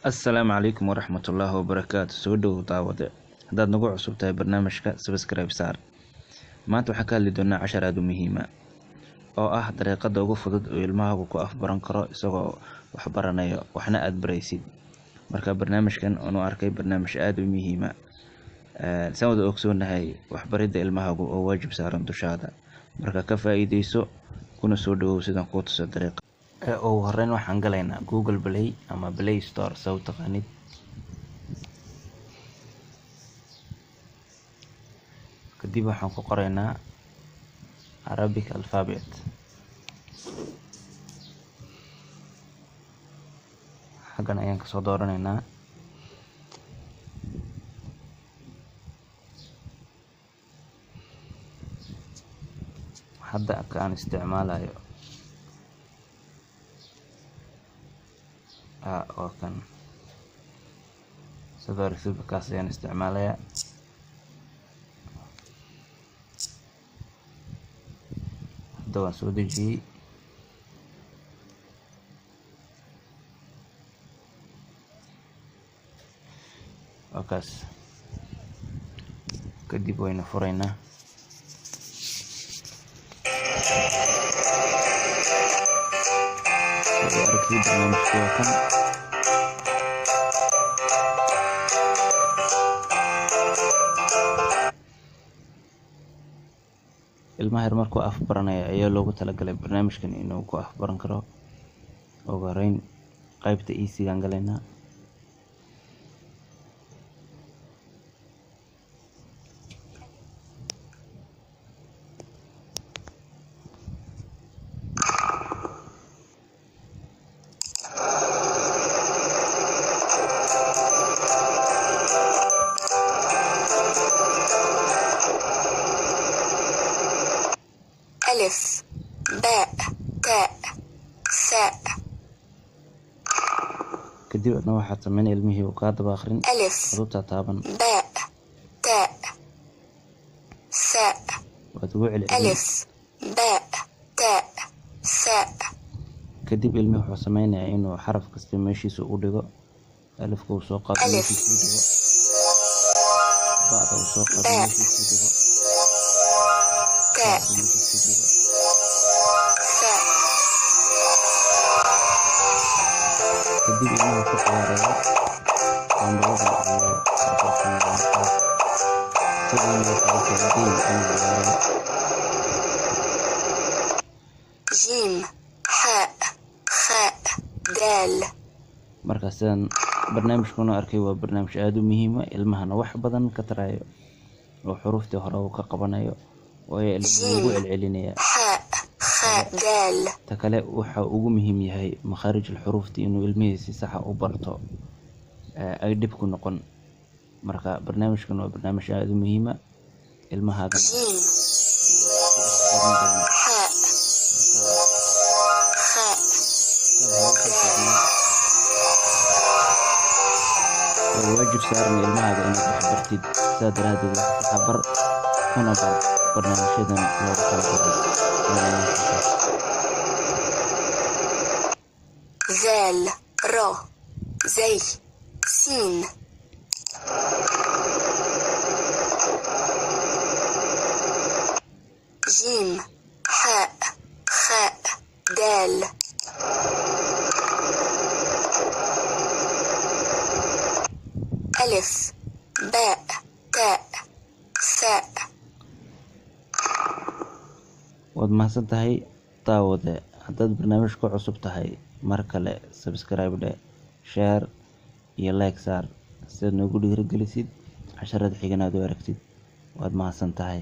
Assalaamu calaykum waraxmatullaahi wabarakaatu. Soo dhowow daawade. Haddaad nagu cusub tahay barnaamijka subscribe saar. Maanta waxaan ka hadli doonaa cashar aad u muhiim ah oo ah dariiqada ugu fudud oo ilmahaagu ku afbaran karo isagoo wax baranayo waxna aad baraysid. Marka barnaamijkan aanu arkay barnaamij aad u muhiim ah. Saan wada ogsoonahay waxbaridda ilmahaagu oo waajib saaran dushaada. Marka ka faa'iideyso kuna soo dhowow sidaan kuu tuso dariiqa. Ugu horreyn waxaan galaynaa Google Play ama Play Store soo taqaanid. Kadib waxaan ku qoraynaa Arabic alphabet. Xagan ayaan kasoo dooranaynaa hadda aan isticmaalayo oo kan sidoo risiga kaas ayaan isticmaalayaa. Hadda waan soo dejiyey. Wakaas kadib wayna furaynaa. Aragtida barnaamijka waa kan. Ilmaha yar markuu af baranaya ayaa loogu talagalay barnaamijkan inuu ku af baran karo. Ugu horreyn qaybta easy-gaan galaynaa. ألف باء تاء ثاء. kadib adna waxaad sameyn ilmihii uu ka daba akhrin ألف xarunta taaban باء تاء ثاء. waad ugu celcelin. ألف باء تاء ثاء. kadib ilmihii wuxuu sameynayaa inuu xaraf kasta meeshiisa u dhigo. alifka uu soo qaado meeshiisa u dhigo. ba'da uu soo qaado meeshiisa u dhigo. تاء ثاء. kadib ilmuhu ku ciyaaraya lambarada iyo xarfaha جيم حاء خاء دال. marka sidaan barnaamijkuna arkay waa barnaamij aad u muhiim ah ilmahana wax badan ka tarayo oo xuruuftii hore uu ka qabanayo oo ay ugu celcelinaya. حاء خاء دال. ta kale waxa ugu muhiim yahay makhaarij xuruuftii inuu ilmihiisa si sax ah u barto ay dib ku noqon. marka barnaamijkan waa barnaamij aad u muhiim ah ilmahaaga جيم حاء خاء waajib saaran ilmahaaga inaad wax bartid. sidaa daraadeed wax bar kuna bar barnaamijyadan loogu talagalay. ذال را زي سين. جيم حاء خاء دال. ألف باء تاء ثاء. waad mahadsan tahay daawade. haddaad barnaamij ku cusub tahay mar kale subscribe dhe, share iyo like saar si aad noogu dhiirigelisid casharada xiganaad u aragtid. waad mahadsan tahay.